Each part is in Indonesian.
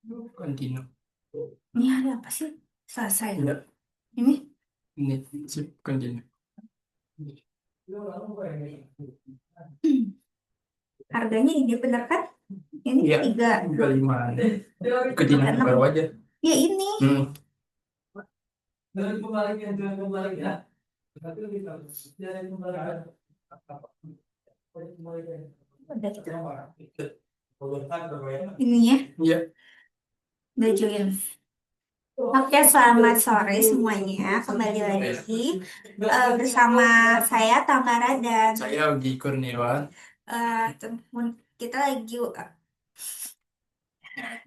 Kontinu. Ini hari apa sih? Selesai. Tidak, Ini ini sip kontinu. harganya ini bener kan? Ini Iya, tiga 25. Kontinu enam. baru aja. Ya ini. Hmm. Udah kita. Ininya Iya, udah join. Oke, selamat sore semuanya. Kembali lagi bersama saya Tamara dan saya Ugi Kurniawan. kita lagi Kita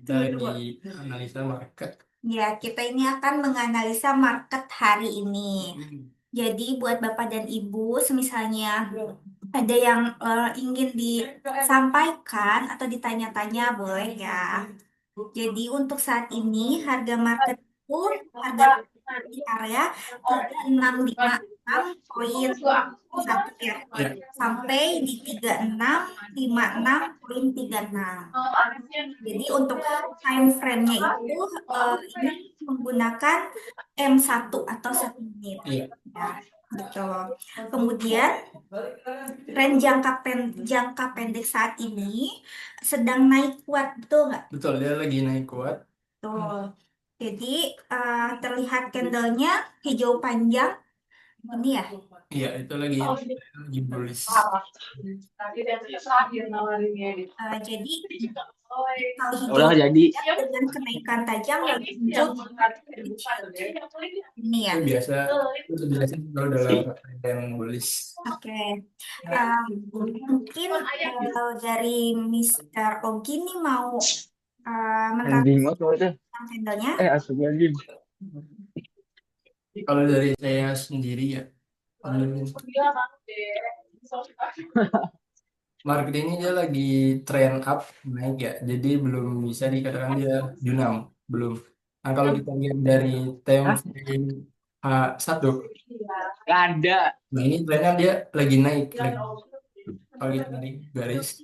tunggu dulu. lagi analisa market. Ya, kita ini akan menganalisa market hari ini. Hmm. Jadi buat Bapak dan Ibu, semisalnya ada yang ingin disampaikan atau ditanya-tanya, boleh ya. Jadi untuk saat ini harga market itu harga di area 3656,1 ya, Ya, sampai di 3656,36. Jadi untuk time frame-nya itu ini menggunakan M1 atau 1 menit. iya, Ya, gitu. Kemudian tren jangka pendek saat ini sedang naik kuat, betul nggak? betul dia lagi naik kuat. Tuh. Jadi terlihat candlenya hijau panjang ini ya. Iya, itu lagi bullish. Jadi kalau hijau Udah nggak jadi. dengan kenaikan tajam lalu muncul ini ya. Itu biasa, itu biasa kalau dalam yang bullish. Oke. Eh, Mungkin dari Mr. Ogi nih mau Anjing menerangkan banget kalau itu. candlenya. Astagfirullahaladzim. Kalau dari saya sendiri ya, hmm, market ini dia lagi trend up naik ya, jadi belum bisa dikatakan dia junam, belum. Nah kalau kita lihat dari time frame H1, Gak ada. nah ini trennya dia lagi naik, kalau kita naik garis,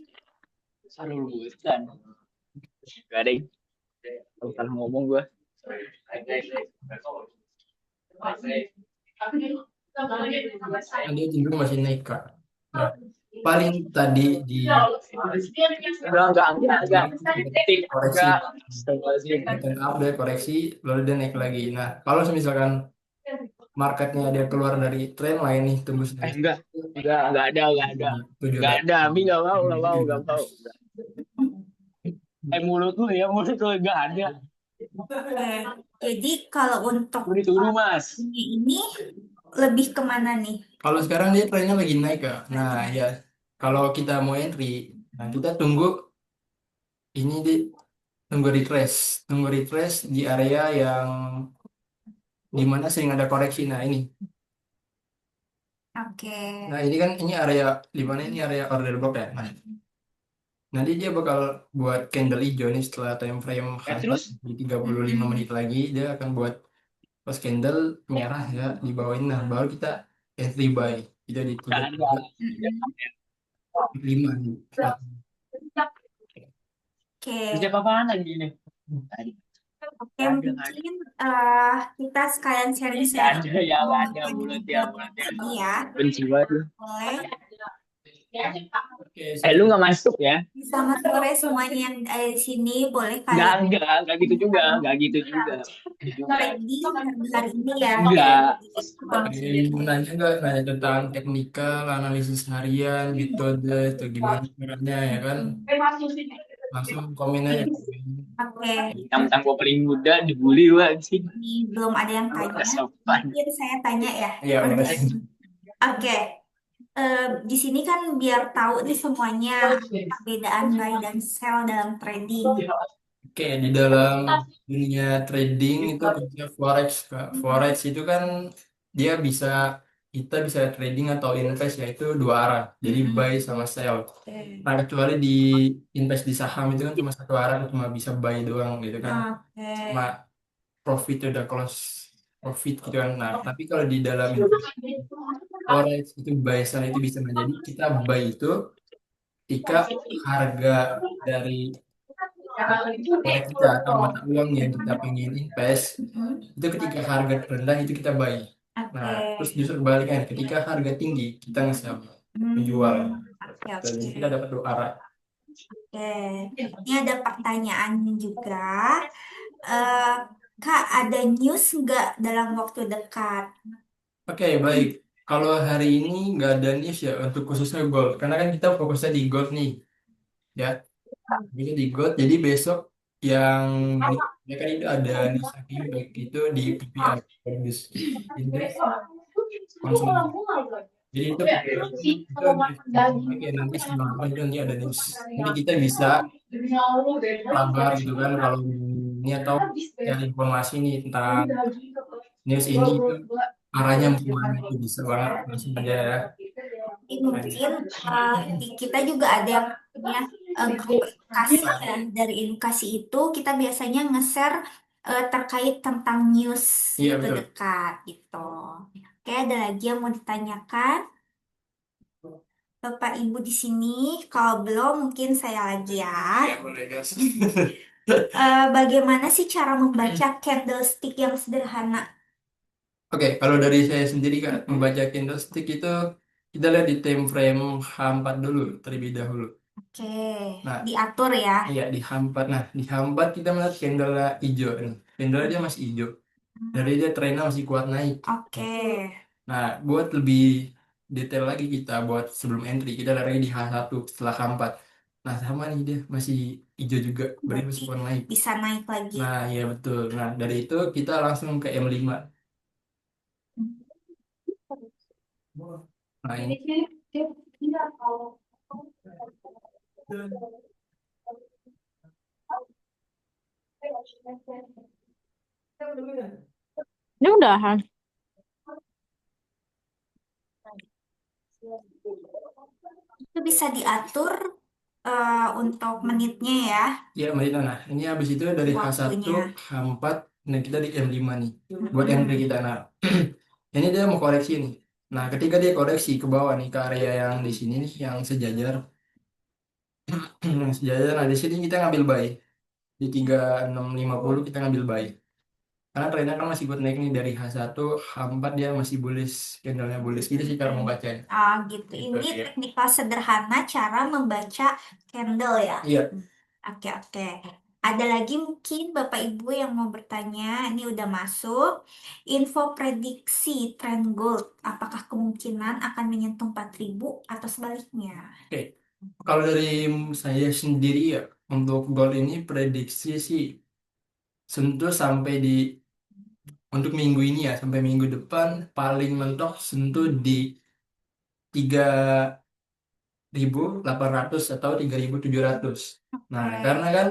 Sarurutan. Gak ada. Kalau salah ngomong gue. nah dia cenderung masih naik kak. Nah paling tadi di Enggak. Ketik. koreksi, Enggak. Astagfirullahaladzim. turn up dia koreksi, lalu dia naik lagi. Nah kalau misalkan marketnya dia keluar dari tren lain nih, tembus dari Enggak. Enggak ada. tujuh Enggak ada. Abi tujuh gak mau. Mulut lu ya, mulut lu gak ada. Oke. Jadi kalau untuk Lu dituduh, Mas. ini lebih kemana nih? Kalau sekarang dia trennya lagi naik kak. Nah ya kalau kita mau entry, nah kita ini tunggu retrace di area yang dimana sering ada koreksi. Oke. Nah ini kan ini area di mana ini area order block ya. Nah nanti dia bakal buat candle hijau nih setelah time frame H1 Terus di 35 menit lagi dia akan buat pas candle merah ya di bawah ini. Nah baru kita entry buy kita di gak ada. 35 nih. Oke. Kerja apaan lagi nih? Oke, mungkin kita sekalian Gak sharing-sharing ada ya, gak ada dengan mulutnya. ini ya. Benci banget lu. Boleh. Oke, saya Lu gak masuk ya? Selamat sore semuanya yang ada di sini. Boleh kalian Gak gitu juga, gak gitu juga. trading hari ini ya. Enggak. mau nanya nggak nanya tentang teknikal analisis harian metode atau gimana caranya ya kan langsung komen aja. Oke, Tentang gue paling muda dibully banget sih. ini belum ada yang tanya. Gak sopan. Mungkin saya tanya ya. Iya Oke. boleh. Oke. Di sini kan biar tahu nih semuanya perbedaan buy dan sell dalam trading. Oke, di dalam dunia trading itu kerja forex Kak. Forex itu kan dia kita bisa trading atau invest yaitu dua arah. Jadi buy sama sell. Oke. Nah, kecuali di invest di saham itu kan cuma satu arah, cuma bisa buy doang gitu kan. Cuma Oke. profit udah close profit gitu kan. Nah, tapi kalau di dalam invest forex itu buy sell itu bisa menjadi kita buy itu ketika harga dari forex kita atau mata uang yang kita pengen invest, Mm-mm. itu ketika harga rendah itu kita buy. Nah, Oke. terus justru kebalikan, ketika harga tinggi kita nge-sell, menjual. Oke, Jadi oke. kita dapat dua arah. Oke. Ini ada pertanyaan juga. Eh, Kak, ada news nggak dalam waktu dekat? Oke, baik. Kalau hari ini nggak ada news ya untuk khususnya gold, karena kan kita fokusnya di gold nih, ya. Ini di gold. Jadi besok yang ya kan itu ada news lagi baik itu di PPI, Produce Index Consumer. Jadi itu itu lagi ya, nanti sebelum apa itu nanti ada news. Jadi kita bisa kabar gitu kan kalau ini atau cari informasi nih tentang news ini itu arahnya mau kemana itu bisa banget langsung aja ya. Ini mungkin kita juga ada yang punya grup edukasi ya. Dari edukasi itu kita biasanya nge-share terkait tentang news Iya betul. terdekat gitu. Oke, ada lagi yang mau ditanyakan? Bapak Ibu di sini, kalau belum mungkin saya lagi ya. Iya boleh guys. Bagaimana sih cara membaca candlestick yang sederhana? Oke, kalau dari saya sendiri kan membaca candlestick itu kita lihat di time frame H4 dulu terlebih dahulu. Oke, Nah, diatur ya. iya di H4. Nah, di H4 kita melihat candle hijau nih. Candle dia masih hijau. Dari dia trennya masih kuat naik. Oke, Nah, buat lebih detail lagi kita buat sebelum entry, kita lihat lagi di H1 setelah H4. Nah, sama nih dia masih hijau juga, berarti berarti masih kuat naik. bisa naik lagi. Nah, iya betul. Nah, dari itu kita langsung ke M5. Nah, ini Ini udahan. Itu bisa diatur untuk menitnya ya, ya Mbak Nah, ini habis itu dari H1, waktunya. H4, dan kita di M5 nih. Buat entry kita. Nah, ini dia mau koreksi nih. Nah, ketika dia koreksi ke bawah nih, ke area yang di sini nih, yang sejajar. Yang sejajar, nah di sini kita ngambil buy. Di 3650 kita ngambil buy. Karena trennya kan masih good naik nih dari H1, H4 dia masih bullish, candlenya bullish. Gitu sih cara mau bacain. Ah, gitu. Gitu, Ini ya. teknikal sederhana cara membaca candle ya. Iya, Oke, oke. Ada lagi mungkin Bapak Ibu yang mau bertanya, ini udah masuk. Info prediksi tren gold, apakah kemungkinan akan menyentuh 4.000 atau sebaliknya? oke. Kalau dari saya sendiri ya, untuk gold ini prediksi sih sentuh sampai di untuk minggu ini ya sampai minggu depan paling mentok sentuh di 3.800 atau 3.700. Nah, karena Oke. kan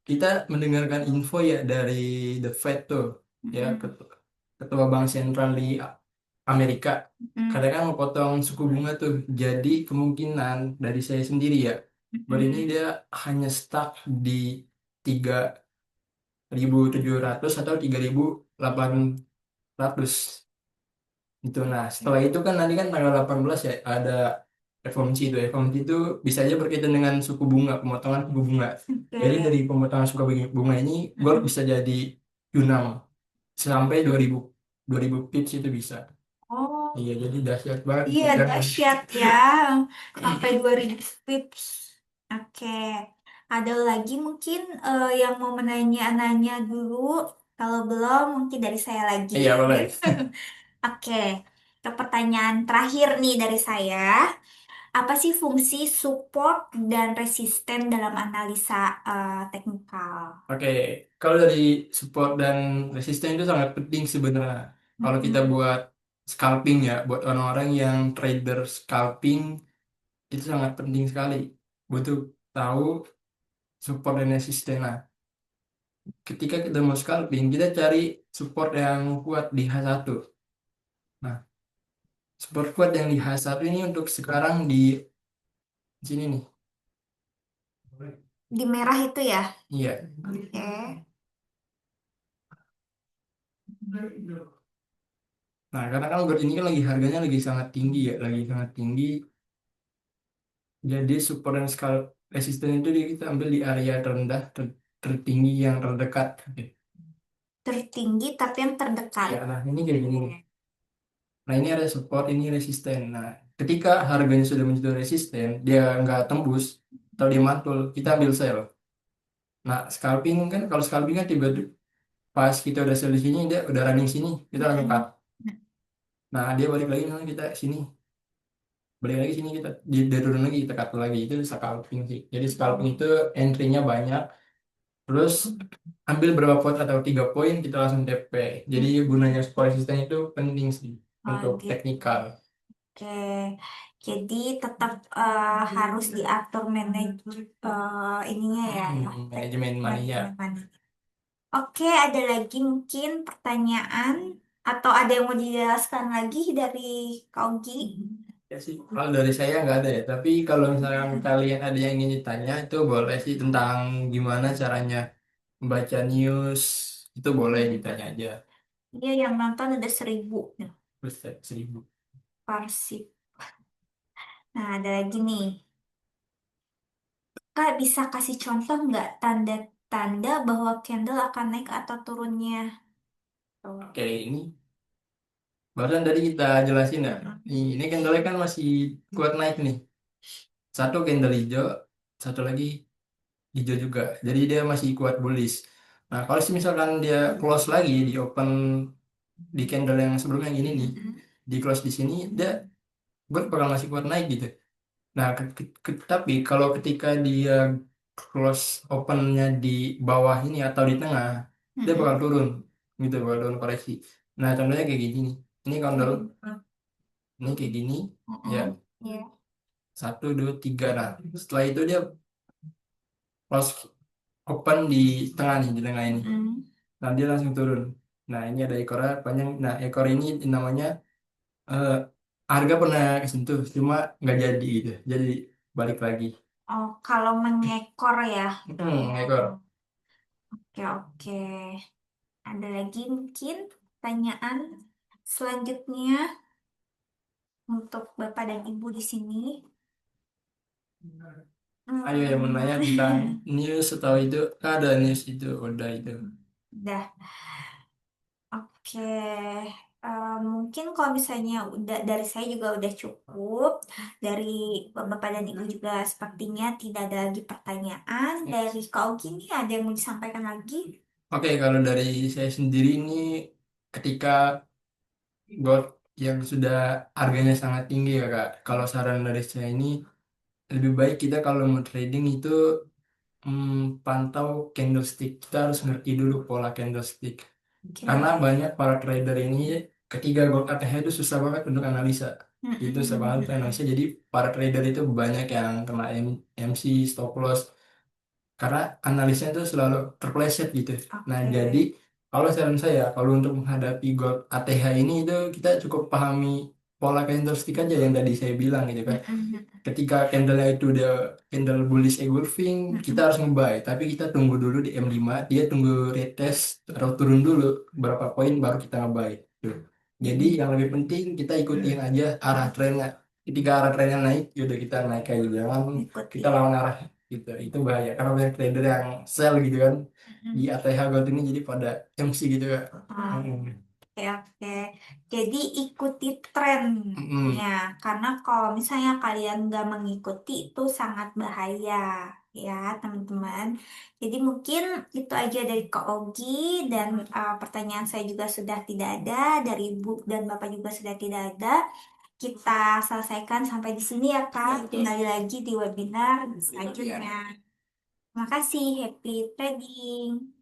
kita mendengarkan info ya dari The Fed tuh, ya Mm-mm. ketua Bank Sentral di Amerika, Mm-mm. kadang kan mau potong suku bunga tuh. Jadi kemungkinan dari saya sendiri ya, baru ini Mm-mm. dia hanya stuck di 3.700 atau 3.800 itu. Nah, setelah itu kan nanti kan tanggal 18 ya ada FOMC itu. FOMC itu bisa aja berkaitan dengan suku bunga, pemotongan suku bunga. Jadi Oke. dari pemotongan suku bunga ini gold bisa jadi Yunam sampai 2000 pips itu bisa. Oh, Iya, jadi dahsyat banget itu iya kan. dahsyat ya. Sampai 2.000 pips. Oke. Ada lagi mungkin yang mau menanya-nanya dulu. Kalau belum, mungkin dari saya lagi. Iya, boleh. Oke. Ke pertanyaan terakhir nih dari saya. Apa sih fungsi support dan resisten dalam analisa teknikal? Oke, kalau dari support dan resisten itu sangat penting sebenarnya. Kalau kita Mm-mm. buat scalping ya, buat orang-orang yang trader scalping itu sangat penting sekali. Butuh tahu support dan resisten. Nah, ketika kita mau scalping, kita cari support yang kuat di H1. Nah, support kuat yang di H1 ini untuk sekarang di sini nih. Di merah itu ya? Iya. Oke. Nah, karena kan gold ini kan lagi harganya lagi sangat tinggi ya, lagi sangat tinggi. Jadi support dan resisten itu kita ambil di area terendah tertinggi yang terdekat. Tertinggi tapi yang terdekat. Ya, nah ini kayak gini. Nah ini ada support, ini resisten. Nah ketika harganya sudah menyentuh resisten, dia nggak tembus atau dia mantul, kita ambil sell. Nah scalping kan, kalau scalping kan tiba-tiba pas kita udah sell di sini, dia udah running sini, kita langsung cut. Nah dia balik lagi, nah kita sini, balik lagi sini, kita dia turun lagi, kita cut lagi. Itu scalping sih. Jadi scalping itu entry-nya banyak. Terus ambil berapa poin atau 3 poin, kita langsung TP. Jadi gunanya support resisten itu penting sih Oh, untuk gitu. teknikal. Oke, jadi tetap harus diatur ininya ya, Manajemen money ya. manajemen money. Oke, ada lagi mungkin pertanyaan atau ada yang mau dijelaskan lagi dari Kak Ogi? Ya sih, kalau dari saya nggak ada ya. Tapi kalau misalnya kalian ada yang ingin ditanya, itu boleh sih tentang gimana caranya membaca news. Itu boleh ditanya aja. Iya, yang nonton ada 1.000 Buset, 1.000. Persib. Nah, ada lagi nih. Kak, bisa kasih contoh nggak tanda-tanda bahwa candle akan naik atau turunnya? Oke, ini barusan tadi kita jelasin ya. Ini candle kan masih kuat naik nih. Satu candle hijau, satu lagi hijau juga. Jadi dia masih kuat bullish. Nah, kalau misalkan dia close lagi di open di candle yang sebelumnya yang ini nih, di close di sini, dia bakal masih kuat naik gitu. Nah, tapi kalau ketika dia close opennya di bawah ini atau di tengah, dia bakal turun gitu, bakal turun koreksi. Nah, contohnya kayak gini nih. Ini candle, ini kayak gini, ya. Iya. 1, 2, 3. Nah, setelah itu dia close open di tengah nih, di tengah ini. Nah, dia langsung turun. Nah, ini ada ekornya panjang. Nah, ekor ini namanya eh, harga pernah kesentuh, cuma nggak jadi gitu. Jadi balik lagi. Oh, kalau mengekor ya. Ekor. Oke, oke. Ada lagi mungkin pertanyaan selanjutnya untuk Bapak dan Ibu di sini. Ayo yang menanya tentang news atau itu, ada news itu, udah itu. Udah. Oke, mungkin kalau misalnya udah dari saya juga udah cukup, dari Bapak dan Ibu juga sepertinya tidak ada lagi pertanyaan. Dari kau gini ada yang mau disampaikan lagi? Oke, kalau dari saya sendiri ini, ketika gold yang sudah harganya sangat tinggi ya Kak, kalau saran dari saya ini, lebih baik kita kalau mau trading itu pantau candlestick. Kita harus ngerti dulu pola candlestick. Oke. Karena banyak para trader ini ketika gold ATH itu susah banget untuk analisa. Itu susah banget untuk analisa. Jadi para trader itu banyak yang kena MC, stop loss. Karena analisnya itu selalu terpleset gitu. Nah, Oke. jadi kalau saran saya, kalau untuk menghadapi gold ATH ini itu kita cukup pahami pola candlestick aja yang tadi saya bilang gitu kan. Ketika candle-nya itu udah candle bullish engulfing, kita harus nge-buy. Tapi kita tunggu dulu di M5, dia tunggu retest atau turun dulu berapa poin baru kita nge-buy. Tuh. Jadi yang lebih penting kita ikutin aja arah trennya. Ketika arah trennya naik, yaudah kita naik aja. Jangan kita lawan arah gitu. Itu bahaya. Karena banyak trader yang sell gitu kan. Di ATH Gold ini jadi pada MC gitu kan. Oke, oke. Jadi ikuti trennya, karena kalau misalnya kalian nggak mengikuti itu sangat bahaya, ya teman-teman. Jadi mungkin itu aja dari Kak Ogi dan pertanyaan saya juga sudah tidak ada, dari Ibu dan Bapak juga sudah tidak ada. Kita selesaikan sampai di sini ya Kak. Kembali lagi di webinar selanjutnya. Terima kasih, happy trading.